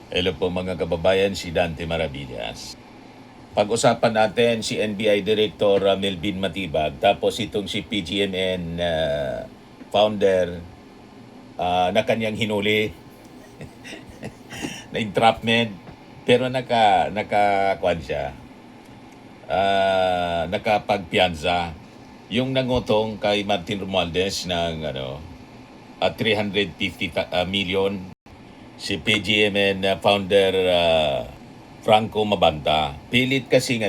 Hello po mga kababayan, si Dante Maravillas. Pag-usapan natin si NBI Director Melvin Matibag, tapos itong si PGMN founder na kanyang hinuli na entrapment, pero naka siya, nakapagpianza. Yung nangutong kay Martin Romualdez ng 350 million, si PGMN founder Franco Mabanta. Pilit kasing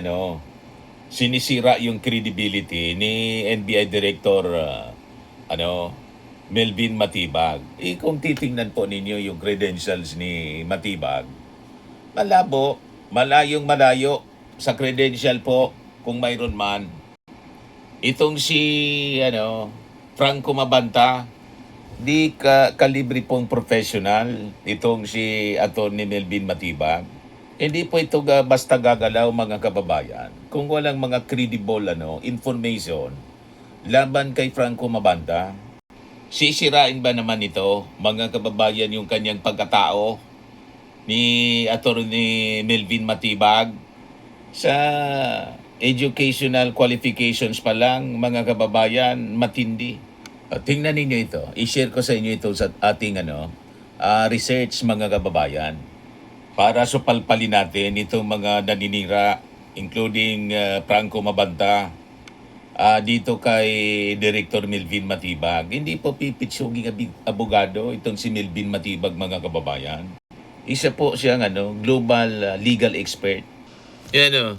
sinisira yung credibility ni NBI Director Melvin Matibag. Kung titingnan po ninyo yung credentials ni Matibag, malabo, malayo sa credential po kung mayroon man. Itong si Franco Mabanta, di kalibre pong professional itong si Atty. Melvin Matibag. Hindi po ito basta gagalaw mga kababayan. Kung walang mga credible information laban kay Franco Mabanta, sisirain ba naman ito mga kababayan yung kanyang pagkatao ni Atty. Melvin Matibag? Sa educational qualifications pa lang mga kababayan, matindi. Tingnan ninyo ito. I-share ko sa inyo ito sa ating research mga kababayan para supalpalin natin itong mga naninira, including Franco Mabanta, dito kay Director Melvin Matibag. Hindi po pipitsuging abogado itong si Melvin Matibag mga kababayan. Isa po siyang global legal expert. Yan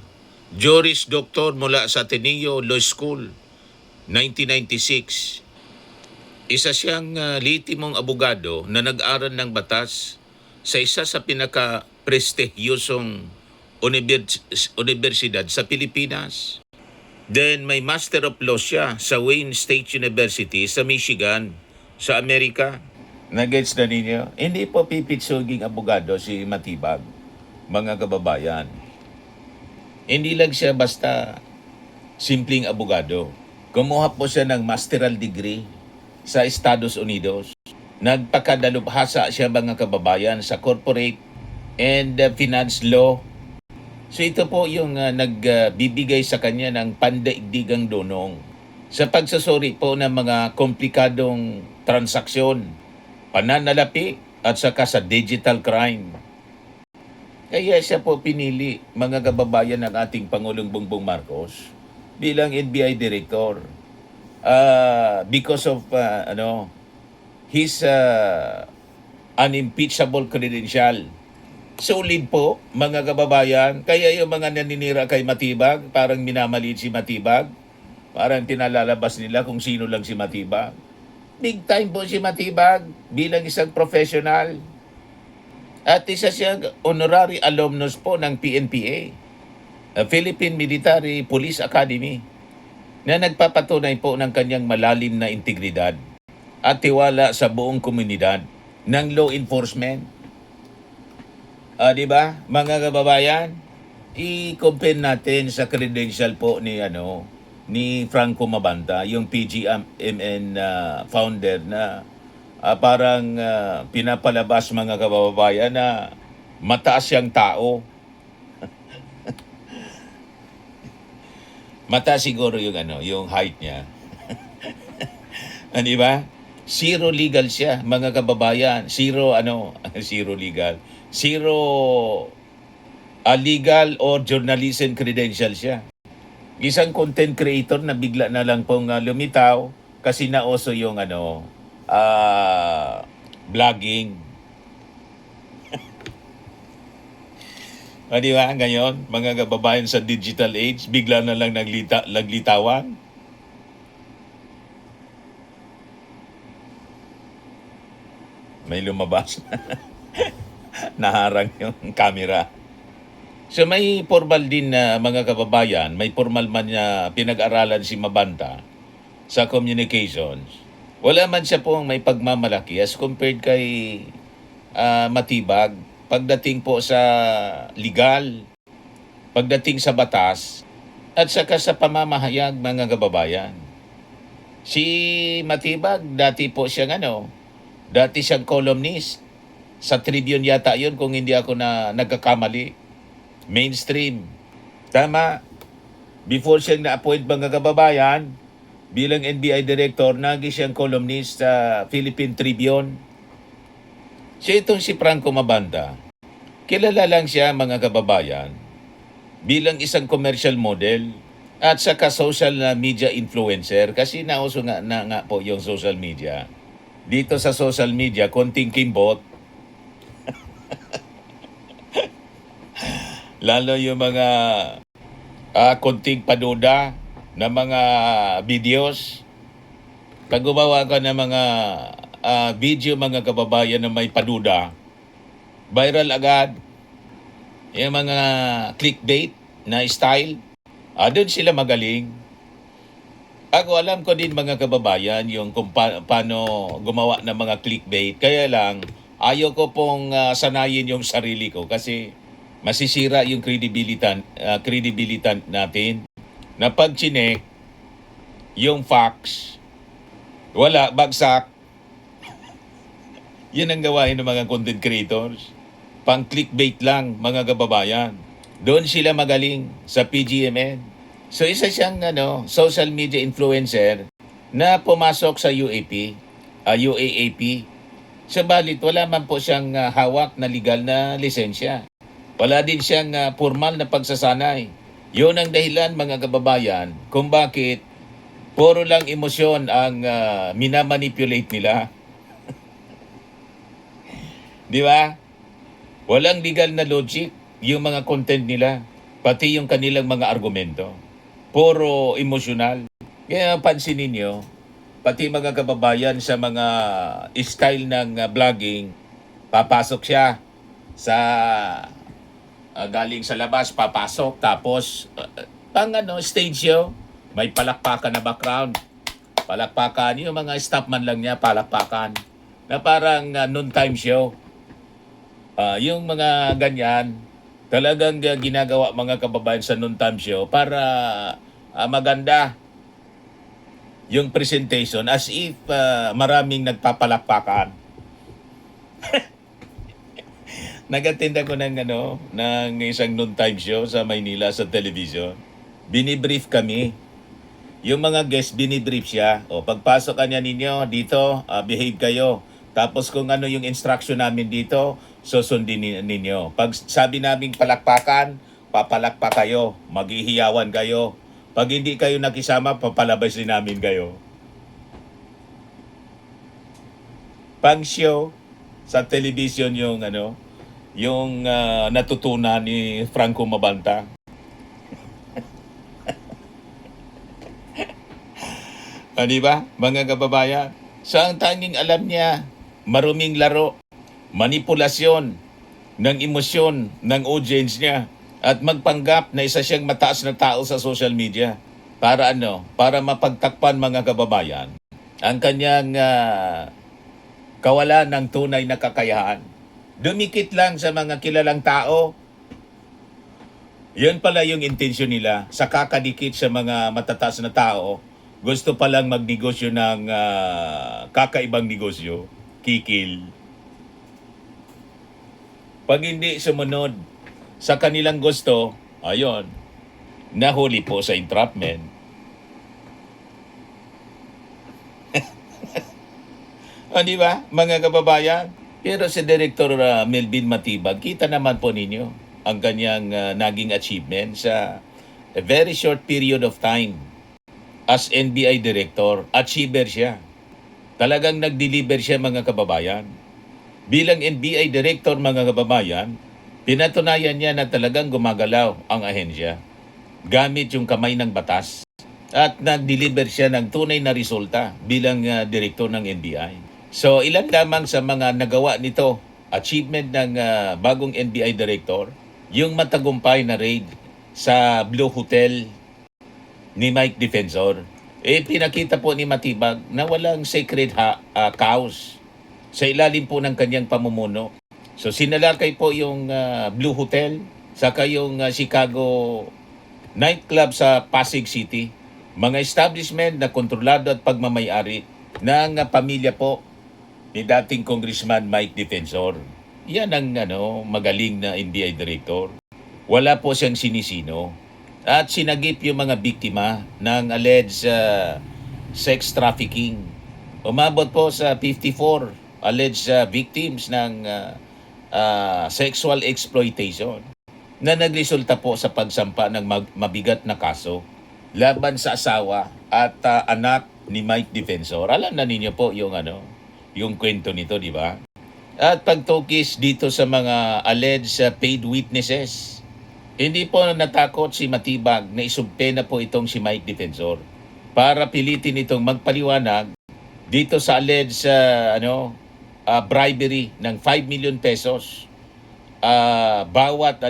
Juris Doctor mula sa Ateneo Law School, 1996. Isa siyang litimong abogado na nag-aral ng batas sa isa sa pinaka-prestihiyosong universidad sa Pilipinas. Then may Master of Law siya sa Wayne State University sa Michigan, sa Amerika. Nag-gets na ninyo? Hindi po pipitsuging abogado si Matibag, mga kababayan. Hindi lang siya basta simpleng abogado. Kumuha po siya ng masteral degree sa Estados Unidos. Nagpakadalubhasa siya mga kababayan sa corporate and finance law. So ito po yung nagbibigay sa kanya ng pandaigdigang dunong sa pagsasuri po ng mga komplikadong transaksyon, pananalapi at saka sa digital crime. Kaya siya po pinili mga kababayan ng ating Pangulong Bongbong Marcos bilang NBI Director. Because of his unimpeachable credential. Solid po mga kababayan. Kaya yung mga naninira kay Matibag, parang minamaliit si Matibag. Parang pinalalabas nila kung sino lang si Matibag. Big time po si Matibag bilang isang professional. At isa siyang honorary alumnus po ng PNPA, Philippine Military Police Academy, na nagpapatunay po ng kanyang malalim na integridad at tiwala sa buong komunidad ng law enforcement. Di ba, mga kababayan? I-compare natin sa credential po ni Franco Mabanta, yung PGMN founder na parang pinapalabas mga kababayan na mataas siyang tao. Mataas siguro yung height niya. Di ba? Zero legal siya, mga kababayan. Zero zero legal. Zero legal or journalism credential siya. Isang content creator na bigla na lang pong lumitaw kasi nauso yung vlogging. Di ba? Ngayon, mga kababayan sa digital age, bigla na lang naglitawan. May lumabas. Naharang yung camera. So may formal din na mga kababayan, may formal man na pinag-aralan si Mabanta sa communications. Wala man siya pong may pagmamalaki as compared kay Matibag pagdating po sa legal, pagdating sa batas, at saka sa pamamahayag mga kababayan. Si Matibag, dati po siyang dati siyang columnist Sa Tribune yata yun kung hindi ako na nagkakamali. Mainstream. Tama. Before siyang na-appoint mga kababayan, bilang NBI Director, naging siyang columnist sa Philippine Tribune. Siya itong si Franco Mabanda. Kilala lang siya mga kababayan bilang isang commercial model at saka social media influencer kasi nauso nga po yung social media. Dito sa social media, konting kimbot, lalo yung mga konting paduda na mga videos. Pag gumawa ka ng mga video mga kababayan na may paduda, viral agad. Yung mga clickbait na style, doon sila magaling. Ako alam ko din mga kababayan yung kung paano gumawa ng mga clickbait. Kaya lang, ayaw ko pong sanayin yung sarili ko kasi masisira yung credibility natin. Na pag chinek, yung facts, wala, bagsak. Yan ang gawain ng mga content creators. Pang clickbait lang mga kababayan. Doon sila magaling sa PGMN. So isa siyang social media influencer na pumasok sa UAAP. Subalit wala man po siyang hawak na legal na lisensya. Wala din siyang formal na pagsasanay. Yun ang dahilan mga kababayan kung bakit puro lang emosyon ang minamanipulate nila. Di ba? Walang legal na logic yung mga content nila, pati yung kanilang mga argumento. Puro emosyonal. Kaya pansinin nyo, pati mga kababayan sa mga style ng vlogging, papasok siya sa galing sa labas, papasok, tapos pang stage show, may palakpakan na background. Palakpakan, yung mga staff man lang niya, palakpakan. Na parang noon-time show. Yung mga ganyan, talagang ginagawa mga kababayan sa noon-time show para maganda yung presentation as if maraming nagpapalakpakan. Nag-attend ako ng isang noon-time show sa Maynila sa television. Binibrief kami. Yung mga guest, binibrief siya. O, pagpasok kanya ninyo dito, behave kayo. Tapos kung ano yung instruction namin dito, susundin ninyo. Pag sabi naming palakpakan, papalakpak kayo. Maghihiyawan kayo. Pag hindi kayo nakisama, papalabas din namin kayo. Pang show sa television yung yung natutunan ni Franco Mabanta. Di ba, mga kababayan? So ang tanging alam niya, maruming laro, manipulasyon ng emosyon ng audience niya at magpanggap na isa siyang mataas na tao sa social media para para mapagtakpan mga kababayan ang kanyang kawalan ng tunay na kakayahan. Dumikit lang sa mga kilalang tao. Yun pala yung intensyon nila sa kakadikit sa mga matataas na tao. Gusto palang magnegosyo ng kakaibang negosyo, kikil. Pag hindi sumunod sa kanilang gusto, ayun, nahuli po sa entrapment. Di ba, mga kababayan? Pero si Director Melvin Matibag, kita naman po ninyo ang kanyang naging achievement sa a very short period of time. As NBI Director, achiever siya. Talagang nag-deliver siya mga kababayan. Bilang NBI Director mga kababayan, pinatunayan niya na talagang gumagalaw ang ahensya gamit yung kamay ng batas. At nag-deliver siya ng tunay na resulta bilang Director ng NBI. So ilan lamang sa mga nagawa nito, achievement ng bagong NBI Director, yung matagumpay na raid sa Blue Hotel ni Mike Defensor. Pinakita po ni Matibag na walang sacred cows sa ilalim po ng kanyang pamumuno. So sinalakay po yung Blue Hotel, saka yung Chicago nightclub sa Pasig City. Mga establishment na kontrolado at pagmamayari ng pamilya po ni dating Congressman Mike Defensor. yan ang magaling na NBI director. Wala po siyang sinisino. At sinagip yung mga biktima ng alleged sex trafficking. Umabot po sa 54 alleged victims ng sexual exploitation na nagresulta po sa pagsampa ng mabigat na kaso laban sa asawa at anak ni Mike Defensor. Alam na ninyo po yung kwento nito, di ba? At pagtukis dito sa mga alleged paid witnesses, hindi po natakot si Matibag na isumpena po itong si Mike Defensor para pilitin itong magpaliwanag dito sa alleged bribery ng 5 million pesos bawat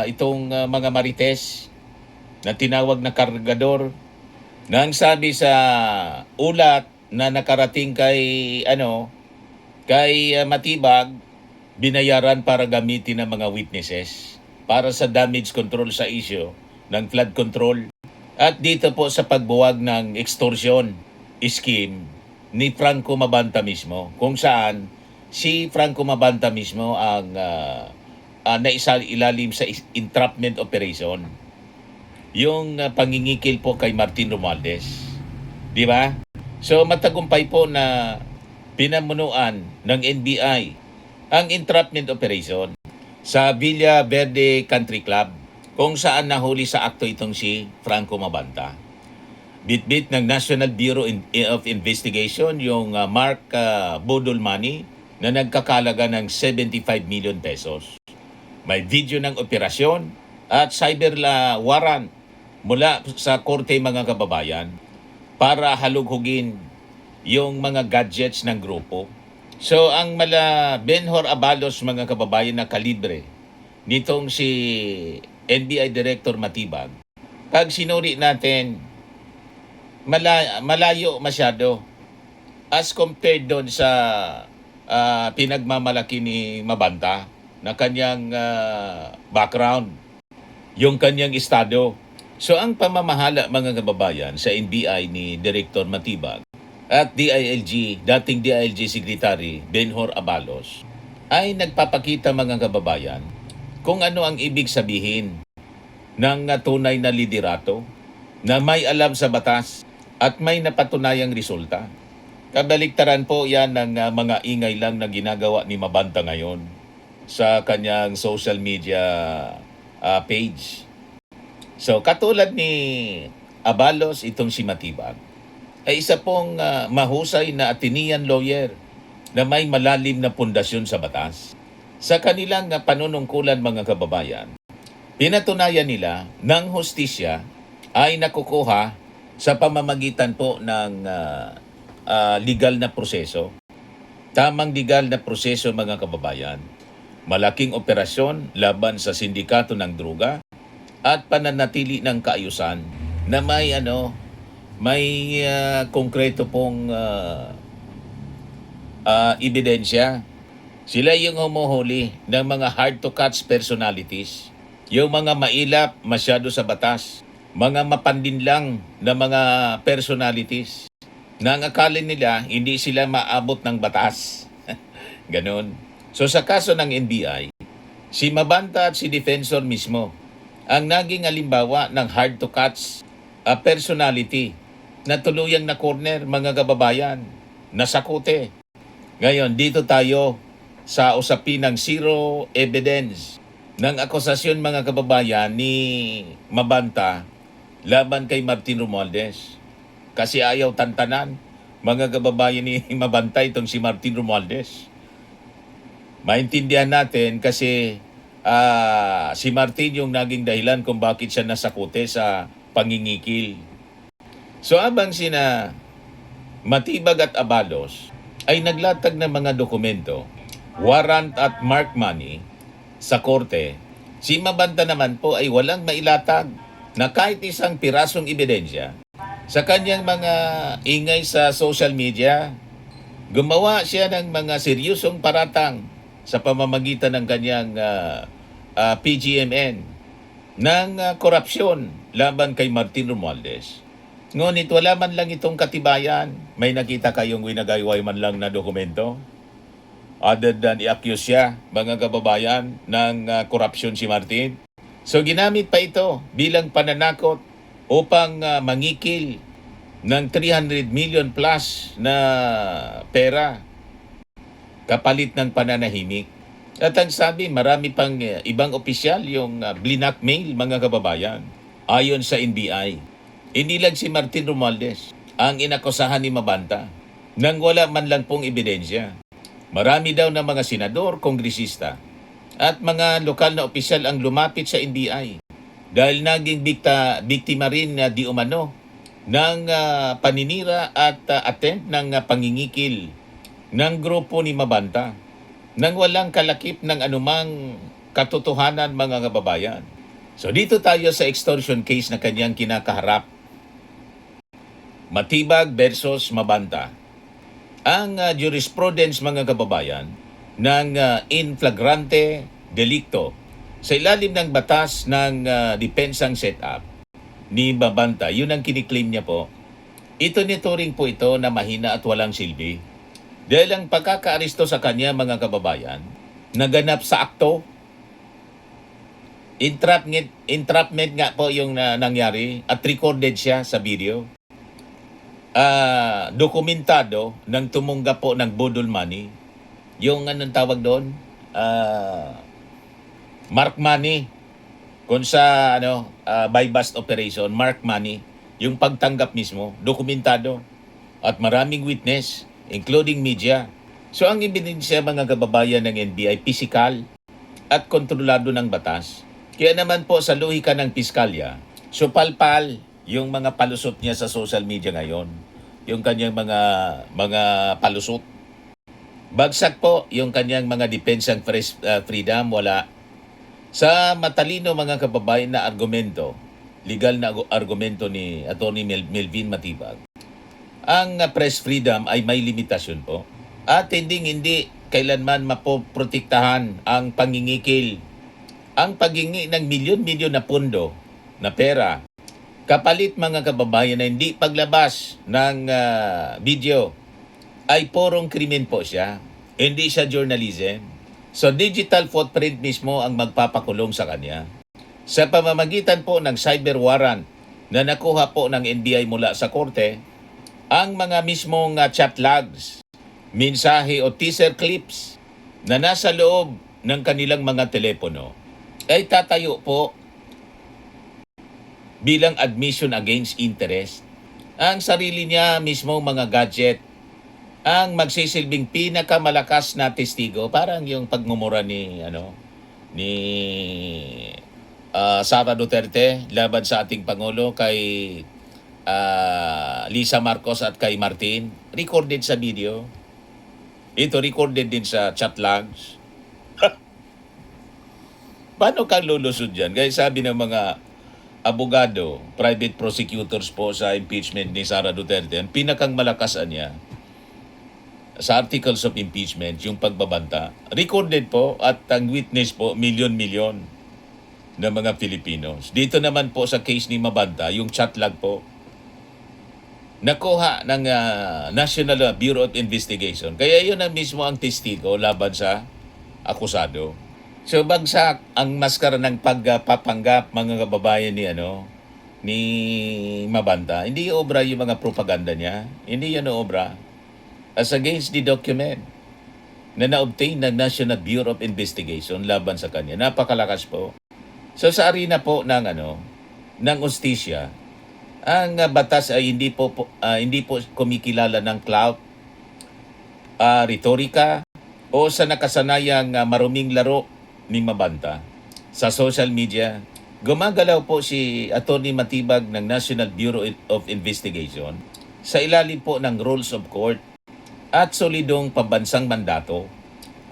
itong mga marites na tinawag na kargador, nang sabi sa ulat na nakarating kay Matibag, binayaran para gamitin ng mga witnesses para sa damage control sa issue ng flood control. At dito po sa pagbuwag ng extortion scheme ni Franco Mabanta mismo, kung saan si Franco Mabanta mismo ang ilalim sa entrapment operation. Yung pangingikil po kay Martin Romualdez. Di ba? So matagumpay po na pinamunuan ng NBI ang entrapment operation sa Villa Verde Country Club, kung saan nahuli sa akto itong si Franco Mabanta. Bitbit ng National Bureau of Investigation yung Mark Budol money na nagkakalaga ng 75 million pesos. May video ng operasyon at cyber warrant mula sa korte mga kababayan para halughugin yung mga gadgets ng grupo. So ang Benhur Abalos mga kababayan na kalibre nitong si NBI Director Matibag, pag sinuri natin, malayo masyado as compared doon sa pinagmamalaki ni Mabanta na kanyang background, yung kanyang estado. So ang pamamahala mga kababayan sa NBI ni Director Matibag at DILG, dating DILG Secretary Benhur Abalos, ay nagpapakita mga kababayan kung ano ang ibig sabihin ng tunay na liderato na may alam sa batas at may napatunayang resulta. Kabaliktaran po yan ng mga ingay lang na ginagawa ni Mabanta ngayon sa kanyang social media page. So katulad ni Abalos, itong si Matibag ay isa pong mahusay na Atenean lawyer na may malalim na pundasyon sa batas. Sa kanilang panunungkulan mga kababayan, pinatunayan nila ng hustisya ay nakukuha sa pamamagitan po ng legal na proseso. Tamang legal na proseso mga kababayan. Malaking operasyon laban sa sindikato ng droga at pananatili ng kaayusan na may konkreto pong ebidensya. Sila yung humuhuli ng mga hard-to-catch personalities, yung mga mailap masyado sa batas, mga mapandinlang na mga personalities na ang akala nila hindi sila maabot ng batas. Ganon. So sa kaso ng NBI, si Mabanta at si Defensor mismo ang naging halimbawa ng hard-to-catch personality na tuluyang na corner mga kababayan, nasakute. Ngayon, dito tayo sa usapin ng zero evidence ng akusasyon mga kababayan ni Mabanta laban kay Martin Romualdez. Kasi ayaw tantanan mga kababayan ni Mabanta itong si Martin Romualdez. Maintindihan natin kasi si Martin yung naging dahilan kung bakit siya nasakute sa pangingikil. So abang sina Matibag at Abalos ay naglatag ng mga dokumento, warrant at mark money sa korte, si Mabanta naman po ay walang mailatag na kahit isang pirasong ebidensya. Sa kanyang mga ingay sa social media, gumawa siya ng mga seryosong paratang sa pamamagitan ng kanyang PGMN ng korupsyon laban kay Martin Romualdez. Ngunit wala man lang itong katibayan. May nakita kayong winagayway man lang na dokumento? other than i-accuse siya, mga kababayan, ng korupsyon si Martin. So ginamit pa ito bilang pananakot upang mangikil ng 300 million plus na pera kapalit ng pananahimik. At ang sabi, marami pang ibang opisyal yung blackmail, mga kababayan. Ayon sa NBI, hindi lang si Martin Romualdez ang inakusahan ni Mabanta nang wala man lang pong ebidensya. Marami daw na mga senador, kongresista at mga lokal na opisyal ang lumapit sa NBI dahil naging biktima rin na di umano ng paninira at attempt ng pangingikil ng grupo ni Mabanta nang walang kalakip ng anumang katotohanan, mga kababayan. So dito tayo sa extortion case na kanyang kinakaharap. Matibag versus Mabanta. Ang jurisprudence, mga kababayan, ng in flagrante delicto sa ilalim ng batas ng depensang setup ni Mabanta, yun ang kiniklaim niya po. Ito nituring po ito na mahina at walang silbi. Dahil ang pagkakaaresto sa kanya, mga kababayan, naganap sa akto. Entrapment nga po yung nangyari at recorded siya sa video. Dokumentado ng tumunggap po ng budol money. Yung anong tawag doon? Mark money. Kung sa buy bust operation, mark money. Yung pagtanggap mismo, dokumentado. At maraming witness, including media. So ang ebidensya, mga kababayan ng NBI, pisikal at kontrolado ng batas. Kaya naman po sa lohika ng piskalya, supalpal yung mga palusot niya sa social media ngayon. Yung kanyang mga palusot. Bagsak po yung kanyang mga depensang freedom, wala. Sa matalino, mga kababayan, na argumento, legal na argumento ni Atty. Melvin Matibag, ang press freedom ay may limitasyon po. At hindi kailanman mapoprotektahan ang pangingikil, ang paghingi ng milyon-milyon na pondo na pera kapalit, mga kababayan, na hindi paglabas ng video ay porong krimen po siya. Hindi siya journalism. So digital footprint mismo ang magpapakulong sa kanya. Sa pamamagitan po ng cyber warrant na nakuha po ng NBI mula sa korte, ang mga mismong chat logs, mensahe o teaser clips na nasa loob ng kanilang mga telepono ay tatayo po bilang admission against interest. Ang sarili niya mismo mga gadget ang magsisilbing pinakamalakas na testigo, parang yung pagmumura ni Sara Duterte laban sa ating Pangulo kay Lisa Marcos at kay Martin. Recorded sa video. Ito recorded din sa chat logs. Paano kang lulusod dyan? Kaya sabi ng mga abogado, private prosecutors po sa impeachment ni Sara Duterte, ang pinakang malakasan niya sa articles of impeachment, yung pagbabanta. Recorded po at ang witness po, milyon-milyon na mga Filipinos. Dito naman po sa case ni Mabanta, yung chat log po, nakuha ng National Bureau of Investigation. Kaya yun ang mismo ang testigo laban sa akusado. So bagsak ang maskara ng pagpapanggap, mga kababayan, ni Mabanta. Hindi obra yung mga propaganda niya. Hindi yan obra. As against the document na na-obtain ng National Bureau of Investigation laban sa kanya. Napakalakas po. So sa arena po ng ustisya, ang batas ay hindi po kumikilala ng clout, retorika o sa nakasanayang maruming laro ni Mabanta sa social media. Gumagalaw po si Atty. Matibag ng National Bureau of Investigation sa ilalim po ng rules of court at solidong pambansang mandato.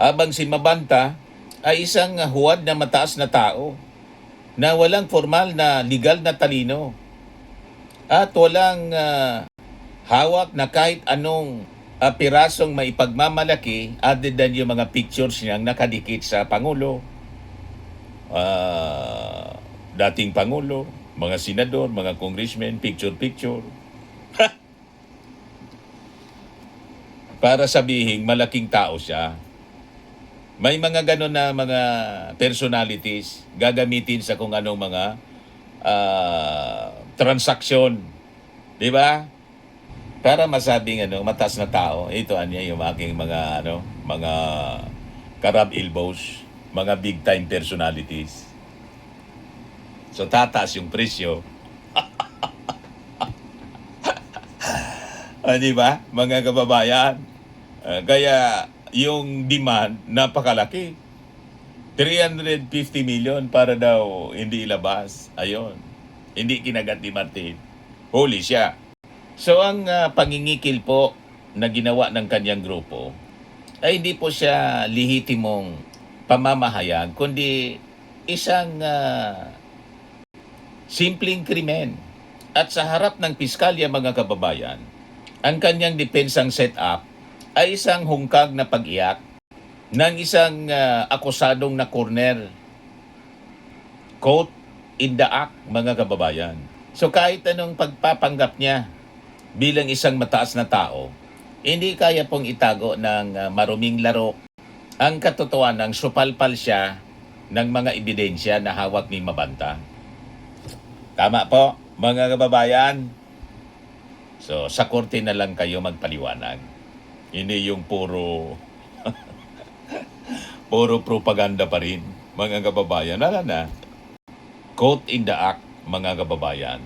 Habang si Mabanta ay isang huwad na mataas na tao na walang formal na legal na talino at walang hawak na kahit anong pirasong maipagmamalaki other than yung mga pictures niyang nakadikit sa Pangulo, dating Pangulo, mga senador, mga congressmen, picture-picture. Para sabihin malaking tao siya. May mga ganon na mga personalities gagamitin sa kung anong mga transaksyon, 'di ba? Para masabing mataas na tao. Ito anya yung aking mga mga karab elbows, mga big time personalities. So tataas yung presyo. Di ba? Mga kababayan. Kaya yung demand napakalaki. 350 million para daw hindi ilabas. Ayon. Hindi kinagat ni Martin. Huli siya. So ang pangingikil po na ginawa ng kanyang grupo ay hindi po siya lehitimong pamamahayag, kundi isang simpleng krimen. At sa harap ng piskalya, mga kababayan, ang kanyang depensang setup ay isang hungkag na pag-iyak ng isang akusadong na corner. Quote in the act, mga kababayan. So kahit anong pagpapanggap niya bilang isang mataas na tao, hindi kaya pong itago ng maruming laro ang katotohanan ng supalpal siya ng mga ebidensya na hawak ni Mabanta. Tama po, mga kababayan. So, sa korte na lang kayo magpaliwanag. Hindi yung puro propaganda pa rin, mga kababayan. Wala na. Quote in the act, mga kababayan.